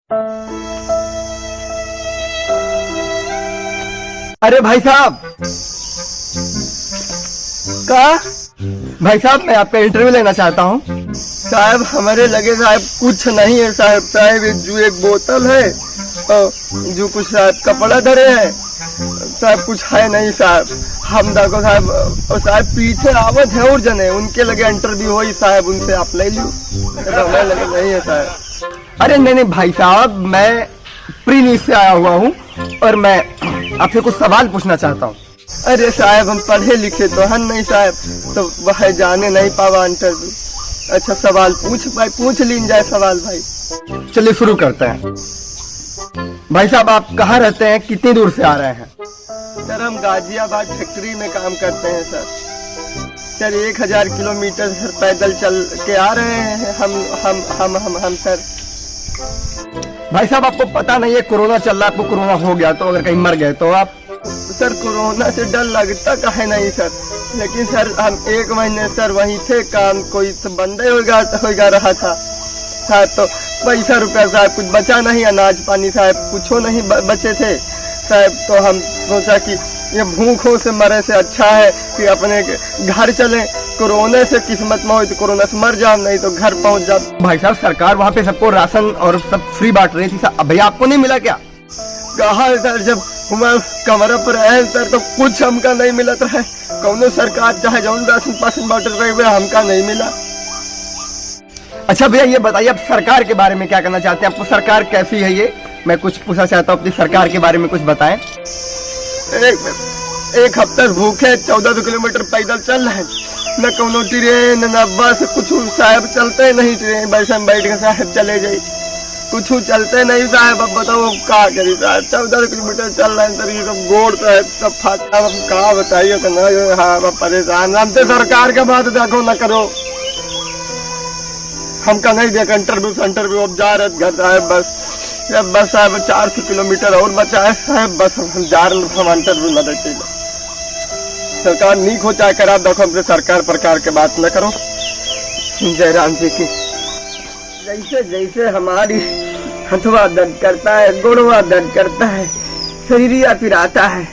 अरे भाई साहब, भाई साहब मैं आपका इंटरव्यू लेना चाहता हूँ। साहब हमारे लगे साहब कुछ नहीं है साहब। साहब जो एक बोतल है और जो कुछ साहब कपड़ा धरे है साहब, कुछ है नहीं साहब। हम देखो साहब, और साहब पीछे आवत है और जने उनके लगे इंटरव्यू हो साहब, उनसे आप ले लो। हमारे लगे नहीं है साहब। अरे नहीं नहीं भाई साहब, मैं प्री न्यूज से आया हुआ हूँ और मैं आपसे कुछ सवाल पूछना चाहता हूँ। अरे साहब हम पढ़े लिखे तो हम नहीं साहब, तो वह जाने नहीं पावा इंटरव्यू। अच्छा सवाल पूछ लीन जाए सवाल भाई। चलिए शुरू करते हैं। भाई साहब आप कहाँ रहते हैं, कितनी दूर से आ रहे हैं? सर हम गाजियाबाद फैक्ट्री में काम करते हैं सर। सर 1000 किलोमीटर सर पैदल चल के आ रहे हैं हम सर। भाई साहब आपको पता नहीं है कोरोना चल रहा है, आपको कोरोना हो गया तो अगर कहीं मर गए तो आप? सर कोरोना से डर लगता काहे नहीं सर, लेकिन सर हम 1 महीने सर वहीं थे, काम कोई तो बंदे होगा रहा था साहब, तो पैसा रुपया साहब कुछ बचा नहीं, अनाज पानी साहब कुछ नहीं बचे थे साहब। तो हम सोचा कि ये भूखों से मरे से अच्छा है कि अपने घर चले। कोरोना से किस्मत में हो तो कोरोना से मर जाओ, नहीं तो घर पहुंच जाओ। भाई साहब सरकार वहाँ पे सबको राशन और सब फ्री बांट रही थी सर, भैया आपको नहीं मिला क्या? कहा सर जब हमारे कमरा पर आए सर तो कुछ हमका नहीं मिला था। कौनो सरकार चाहे जौन राशन पासन बांट रहे हमका नहीं मिला। अच्छा भैया ये बताइए आप सरकार के बारे में क्या करना चाहते हैं, आपको सरकार कैसी है ये मैं कुछ पूछना चाहता हूँ, अपनी सरकार के बारे में कुछ बताएं। एक हफ्ते भूखे 14 किलोमीटर पैदल चल रहे हैं, न कोनो ट्रेन न बस, कुछ साहब चलते नहीं। ट्रेन बस में बैठ के साहब चले जाए, कुछ चलते नहीं साहब। अब बताओ क्या करी साहब, 14 किलोमीटर चल रहे हैं सर, ये सब गोड़ सब फाटा। अब कहा बताइए तो ना, हाँ परेशान हमसे। सरकार के बात देखो न करो, हमका नहीं देखा इंटरव्यू अब जा रहे घर साहब। बस साहब 400 किलोमीटर और बचा है साहब, बस हम जा रहे हम इंटरव्यू न देते। सरकार नीक हो चाहे खराब, देखो हमसे सरकार प्रकार के बात न करो। जयराम जी की जैसे जैसे हमारी हथवा दर्द करता है, गोड़वा दर्द करता है, शरीरिया पिराता है,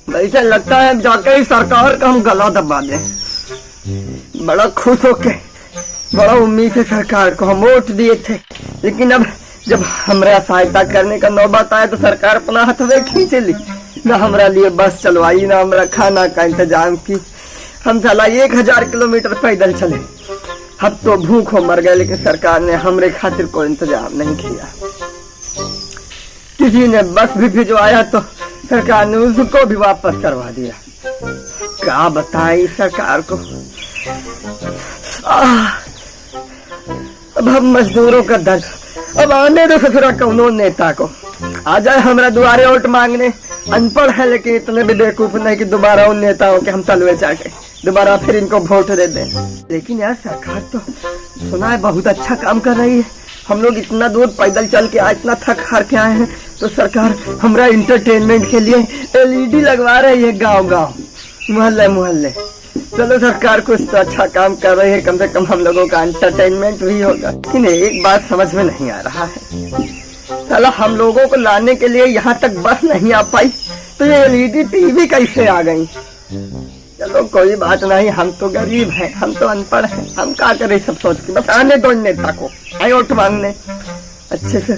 वैसे लगता है जाकर ही सरकार का हम गला दबा दें। बड़ा खुश होके बड़ा उम्मीद से सरकार को हम वोट दिए थे, लेकिन अब जब हमारा सहायता करने का नौबत आया तो सरकार अपना हथवे खींच ली। न हमारा लिए बस चलवाई, न हमारा खाना का इंतजाम की। हम साला 1000 किलोमीटर पैदल चले, अब तो भूखों मर गए, लेकिन सरकार ने हमरे खातिर कोई इंतजाम नहीं किया। किसी ने बस भी भिजवाया तो सरकार ने उसको भी वापस करवा दिया। क्या बताएं सरकार को। अब हम मजदूरों का दर्द, अब आने दो ससुरा कौनो नेता को आ जाए हमारा दुआरे वोट मांगने। अनपढ़ है लेकिन इतने भी बेवकूफ नहीं कि दोबारा उन नेताओं के हम तलवे जाके दोबारा फिर इनको वोट दे दें। लेकिन यार सरकार तो सुना है बहुत अच्छा काम कर रही है। हम लोग इतना दूर पैदल चल के आए, इतना थक हार के आए हैं, तो सरकार हमारा इंटरटेनमेंट के लिए LED लगवा रही है गांव गांव, मोहल्ले मोहल्ले। चलो सरकार कुछ तो अच्छा काम कर रही है, कम से कम हम लोगों का एंटरटेनमेंट भी होगा। लेकिन एक बात समझ में नहीं आ रहा है, साला हम लोगों को लाने के लिए यहाँ तक बस नहीं आ पाई तो ये LED TV कैसे आ गई। चलो कोई बात नहीं, हम तो गरीब हैं, हम तो अनपढ़ हैं, हम क्या करें सब सोच के। बस आने दो नेता को, आए वोट मांगने, अच्छे से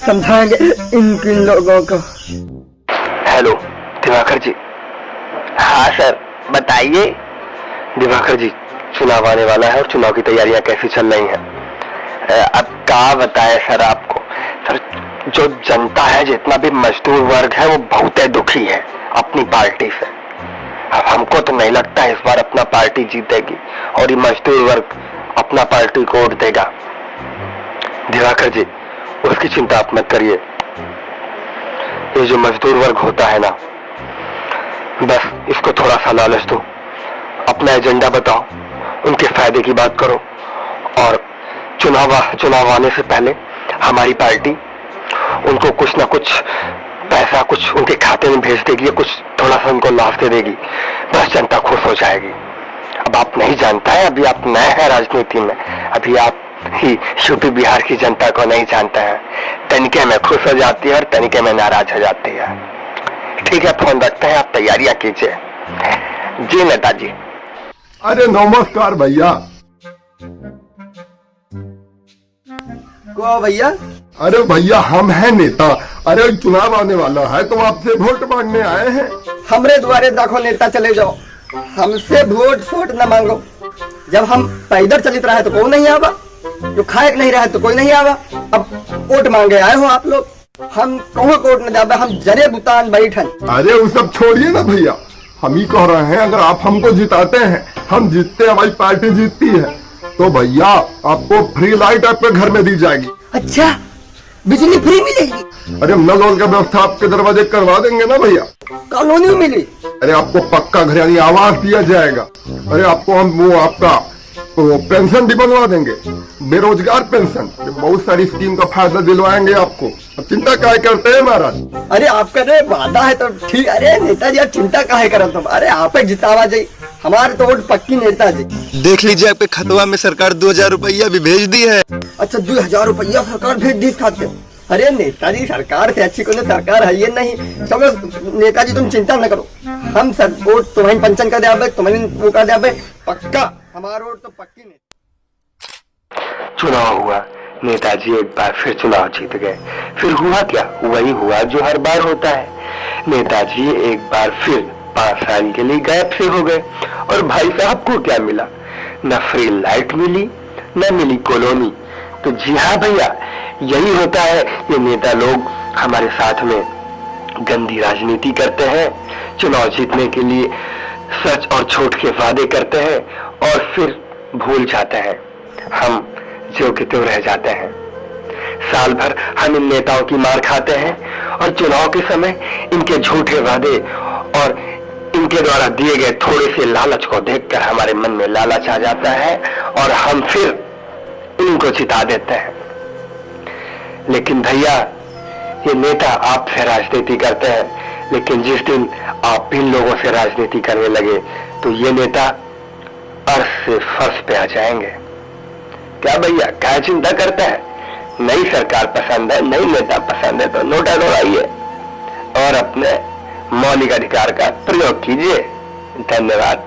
समझाएंगे इन लोगों को। हेलो दिवाकर जी। हाँ सर बताइए। दिवाकर जी चुनाव आने वाला है और चुनाव की तैयारियां कैसी चल रही हैं? अब क्या बताएं सर आपको। सर जो जनता है, जितना भी मजदूर वर्ग है, वो बहुत दुखी है अपनी पार्टी से। अब हमको तो नहीं लगता इस बार अपना पार्टी जीतेगी और ये मजदूर वर्ग अपना पार्टी को वोट देगा। दिवाकर जी उसकी चिंता आप मत करिए। ये जो मजदूर वर्ग होता है ना, बस इसको थोड़ा सा लालच दो, अपना एजेंडा बताओ, उनके फायदे की बात करो, और चुनाव आने से पहले हमारी पार्टी उनको कुछ ना कुछ पैसा कुछ उनके खाते में भेज देगी, कुछ थोड़ा सा उनको लाभ दे देगी, बस जनता खुश हो जाएगी। अब आप नहीं जानता है, अभी आप नए हैं राजनीति में, अभी आप ही यूपी बिहार की जनता को नहीं जानता है। तनिके में खुश हो जाती है और तनिके में नाराज हो जाती है। ठीक है, फोन रखते हैं, आप तैयारियां कीजिए। जी नेताजी। अरे नमस्कार भैया। को भैया? अरे भैया हम हैं नेता। अरे चुनाव आने वाला है तो आपसे वोट मांगने आए हैं। हमरे द्वारे देखो नेता चले जाओ, हमसे वोट न मांगो। जब हम पैदल चलित रहे तो कोई नहीं आवा, जो खाए नहीं रहे तो कोई नहीं आवा। अब वोट मांगे आए हो आप लोग, हम कहो वोट न जाबे, हम जरे बुतान बैठन। अरे वो सब छोड़िए ना भैया, हम ही कह रहे हैं अगर आप हमको जिताते हैं, हम जीतते हमारी पार्टी जीतती है तो भैया आपको फ्री लाइट आपके घर में दी जाएगी। अच्छा, बिजली फ्री मिलेगी? अरे नल वल का व्यवस्था आपके दरवाजे करवा देंगे ना भैया। कॉलोनी में मिली? अरे आपको पक्का घर यानी आवास दिया जाएगा। अरे आपको हम वो आपका पेंशन भी बनवा देंगे, बेरोजगार पेंशन। बहुत सारी स्कीम का फायदा दिलवाएंगे आपको। अब चिंता काहे करते हैं महाराज? अरे आपका रे वादा है तो ठीक। अरे नेताजी आप चिंता काहे करत तुम? अरे आप जितावा जाई, हमारे तो वोट पक्की नेताजी। देख लीजिए आपके खतवा में सरकार 2000 रुपया भी भेज दी है। अच्छा 2000 रुपया सरकार भेज दी खाते? अरे नेताजी सरकार से अच्छी कोई सरकार है ये नहीं। चलो नेताजी तुम चिंता न करो, हम सब वोट तुम्हें पंचन कर दे, तुम्हें वो कर दे पक्का। हमारा वोट तो पक्की नहीं। चुनाव हुआ, नेताजी एक बार फिर चुनाव जीत गए। फिर हुआ क्या? वही हुआ जो हर बार होता है। नेताजी एक बार फिर 5 साल के लिए गायब से हो गए। और भाई साहब को क्या मिला? न फ्री लाइट मिली, न मिली कॉलोनी। तो जी हाँ भैया, यही होता है। ये नेता लोग हमारे साथ में गंदी राजनीति करते हैं, चुनाव जीतने के लिए सच और झूठ के वादे करते हैं और फिर भूल जाते हैं। हम जो कि त्यों रह जाते हैं। साल भर हम इन नेताओं की मार खाते हैं और चुनाव के समय इनके झूठे वादे और इनके द्वारा दिए गए थोड़े से लालच को देखकर हमारे मन में लालच आ जाता है और हम फिर इनको जिता देते हैं। लेकिन भैया, ये नेता आपसे राजनीति करते हैं, लेकिन जिस दिन आप इन लोगों से राजनीति करने लगे तो ये नेता अर्श से फर्श पे आ जाएंगे। क्या भैया, क्या चिंता करता है? नई सरकार पसंद है, नई नेता पसंद है तो नोटा दौड़ाइए और अपने मौलिक अधिकार का प्रयोग कीजिए। धन्यवाद।